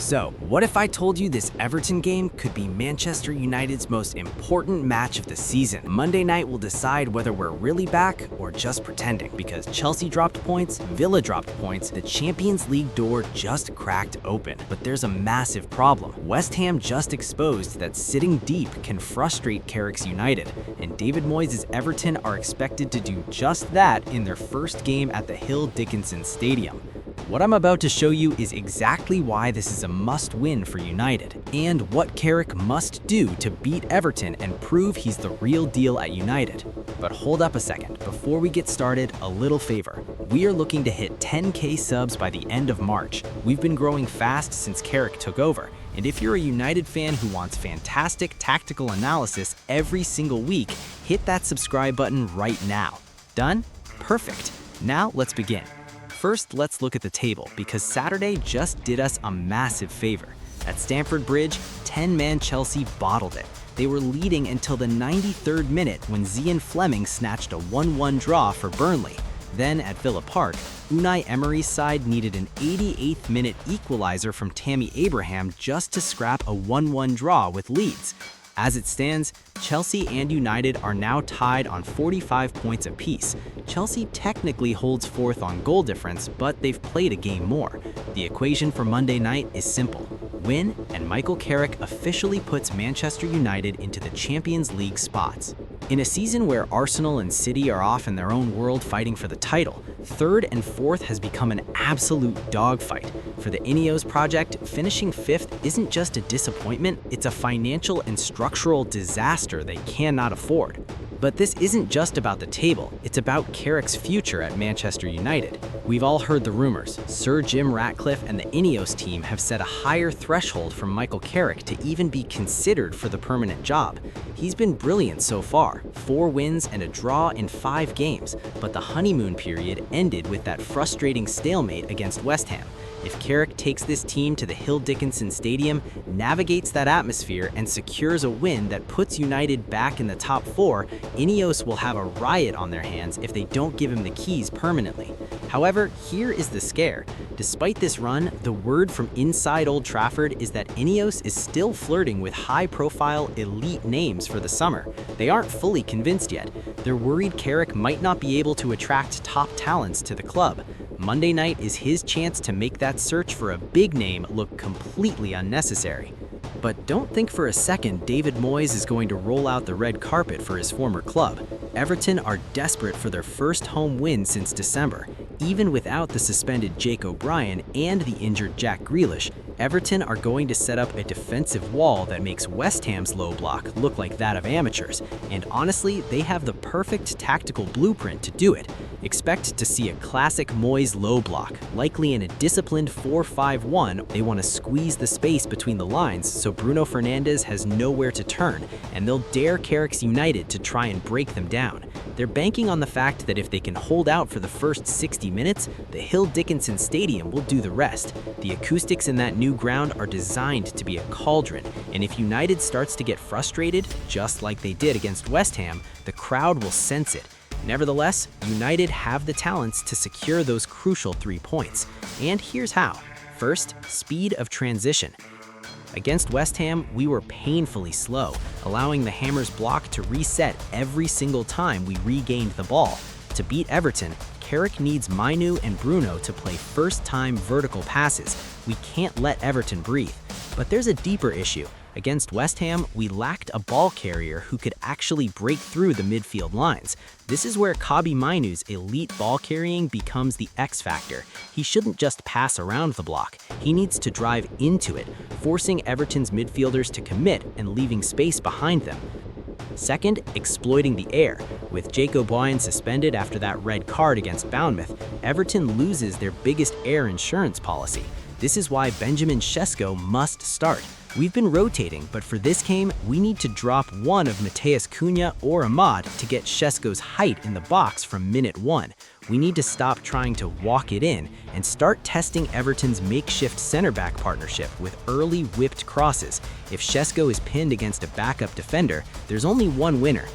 So, what if I told you this Everton game could be Manchester United's most important match of the season? Monday night will decide whether we're really back or just pretending, because Chelsea dropped points, Villa dropped points, the Champions League door just cracked open. But there's a massive problem. West Ham just exposed that sitting deep can frustrate Carrick's United, and David Moyes' Everton are expected to do just that in their first game at the Dickinson Stadium. What I'm about to show you is exactly why this is a must-win for United, and what Carrick must do to beat Everton and prove he's the real deal at United. But hold up a second, before we get started, a little favor. We are looking to hit 10K subs by the end of March. We've been growing fast since Carrick took over, and if you're a United fan who wants fantastic tactical analysis every single week, hit that subscribe button right now. Done? Perfect. Now let's begin. First, let's look at the table, because Saturday just did us a massive favor. At Stamford Bridge, 10-man Chelsea bottled it. They were leading until the 93rd minute when Zian Fleming snatched a 1-1 draw for Burnley. Then at Villa Park, Unai Emery's side needed an 88th minute equalizer from Tammy Abraham just to scrap a 1-1 draw with Leeds. As it stands, Chelsea and United are now tied on 45 points apiece. Chelsea technically holds fourth on goal difference, but they've played a game more. The equation for Monday night is simple. Win, and Michael Carrick officially puts Manchester United into the Champions League spots. In a season where Arsenal and City are off in their own world fighting for the title, third and fourth has become an absolute dogfight. For the INEOS project, finishing fifth isn't just a disappointment, it's a financial and structural disaster they cannot afford. But this isn't just about the table, it's about Carrick's future at Manchester United. We've all heard the rumors. Sir Jim Ratcliffe and the INEOS team have set a higher threshold for Michael Carrick to even be considered for the permanent job. He's been brilliant so far, 4 wins and a draw in 5 games, but the honeymoon period ended with that frustrating stalemate against West Ham. If Carrick takes this team to the Dickinson Stadium, navigates that atmosphere, and secures a win that puts United back in the top 4, INEOS will have a riot on their hands if they don't give him the keys permanently. However, here is the scare. Despite this run, the word from inside Old Trafford is that INEOS is still flirting with high-profile, elite names for the summer. They aren't fully convinced yet. They're worried Carrick might not be able to attract top talents to the club. Monday night is his chance to make that search for a big name look completely unnecessary. But don't think for a second David Moyes is going to roll out the red carpet for his former club. Everton are desperate for their first home win since December. Even without the suspended Jake O'Brien and the injured Jack Grealish, Everton are going to set up a defensive wall that makes West Ham's low block look like that of amateurs. And honestly, they have the perfect tactical blueprint to do it. Expect to see a classic Moyes low block, likely in a disciplined 4-5-1. They want to squeeze the space between the lines so Bruno Fernandes has nowhere to turn, and they'll dare Carrick's United to try and break them down. They're banking on the fact that if they can hold out for the first 60 minutes, the Dickinson Stadium will do the rest. The acoustics in that new ground are designed to be a cauldron, and if United starts to get frustrated, just like they did against West Ham, the crowd will sense it. Nevertheless, United have the talents to secure those crucial 3 points. And here's how. First, speed of transition. Against West Ham, we were painfully slow, allowing the Hammers' block to reset every single time we regained the ball. To beat Everton, Carrick needs Mainu and Bruno to play first-time vertical passes. We can't let Everton breathe. But there's a deeper issue. Against West Ham, we lacked a ball carrier who could actually break through the midfield lines. This is where Kobbie Mainoo's elite ball carrying becomes the X factor. He shouldn't just pass around the block. He needs to drive into it, forcing Everton's midfielders to commit and leaving space behind them. Second, exploiting the air. With Jake O'Brien suspended after that red card against Bournemouth, Everton loses their biggest air insurance policy. This is why Benjamin Šeško must start. We've been rotating, but for this game, we need to drop one of Matheus Cunha or Ahmad to get Šeško's height in the box from minute 1. We need to stop trying to walk it in and start testing Everton's makeshift center-back partnership with early whipped crosses. If Šeško is pinned against a backup defender, there's only one winner.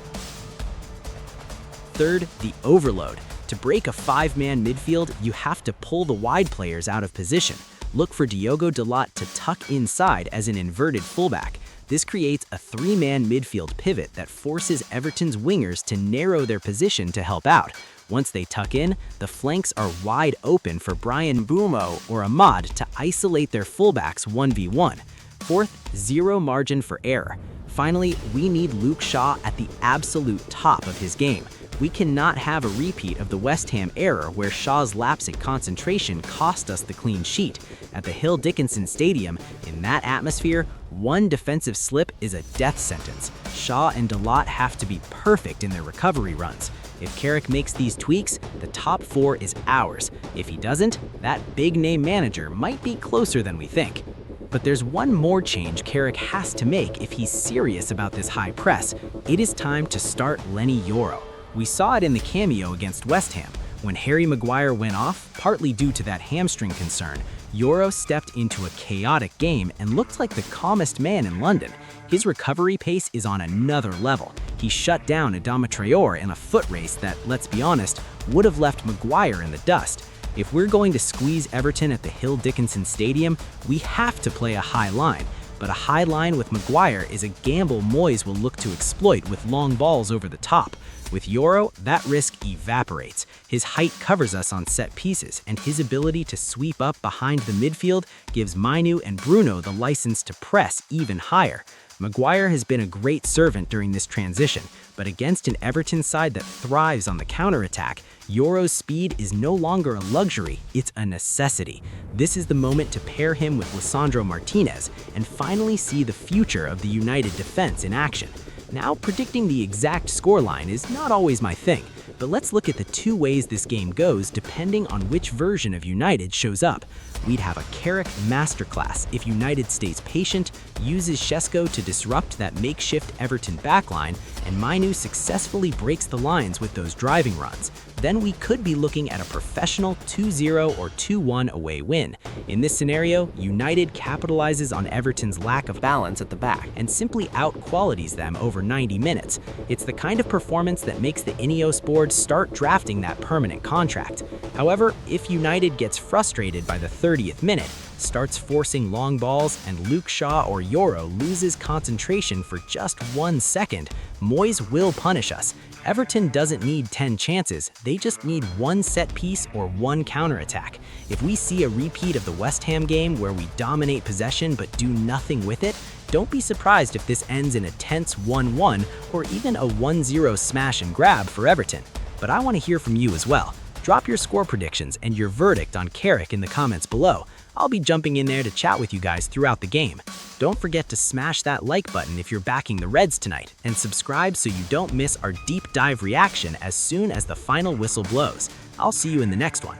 Third, the overload. To break a 5-man midfield, you have to pull the wide players out of position. Look for Diogo Dalot to tuck inside as an inverted fullback. This creates a three-man midfield pivot that forces Everton's wingers to narrow their position to help out. Once they tuck in, the flanks are wide open for Brian Mbeumo or Ahmad to isolate their fullbacks 1v1. Fourth, zero margin for error. Finally, we need Luke Shaw at the absolute top of his game. We cannot have a repeat of the West Ham error where Shaw's lapse in concentration cost us the clean sheet. At the Hill Dickinson Stadium, in that atmosphere, one defensive slip is a death sentence. Shaw and Dalot have to be perfect in their recovery runs. If Carrick makes these tweaks, the top four is ours. If he doesn't, that big-name manager might be closer than we think. But there's one more change Carrick has to make if he's serious about this high press. It is time to start Leny Yoro. We saw it in the cameo against West Ham. When Harry Maguire went off, partly due to that hamstring concern, Yoro stepped into a chaotic game and looked like the calmest man in London. His recovery pace is on another level. He shut down Adama Traore in a foot race that, let's be honest, would have left Maguire in the dust. If we're going to squeeze Everton at the Hill Dickinson Stadium, we have to play a high line. But a high line with Maguire is a gamble Moyes will look to exploit with long balls over the top. With Yoro, that risk evaporates. His height covers us on set pieces, and his ability to sweep up behind the midfield gives Mainu and Bruno the license to press even higher. Maguire has been a great servant during this transition, but against an Everton side that thrives on the counterattack, Yoro's speed is no longer a luxury, it's a necessity. This is the moment to pair him with Lisandro Martinez and finally see the future of the United defense in action. Now, predicting the exact scoreline is not always my thing, but let's look at the two ways this game goes depending on which version of United shows up. We'd have a Carrick masterclass if United stays patient, uses Šeško to disrupt that makeshift Everton backline, and Mainu successfully breaks the lines with those driving runs. Then we could be looking at a professional 2-0 or 2-1 away win. In this scenario, United capitalizes on Everton's lack of balance at the back and simply out-qualities them over 90 minutes. It's the kind of performance that makes the INEOS board start drafting that permanent contract. However, if United gets frustrated by the 30th minute, starts forcing long balls, and Luke Shaw or Yoro loses concentration for just 1 second, Moyes will punish us. Everton doesn't need 10 chances, they just need one set piece or one counterattack. If we see a repeat of the West Ham game where we dominate possession but do nothing with it, don't be surprised if this ends in a tense 1-1 or even a 1-0 smash and grab for Everton. But I want to hear from you as well. Drop your score predictions and your verdict on Carrick in the comments below. I'll be jumping in there to chat with you guys throughout the game. Don't forget to smash that like button if you're backing the Reds tonight, and subscribe so you don't miss our deep dive reaction as soon as the final whistle blows. I'll see you in the next one.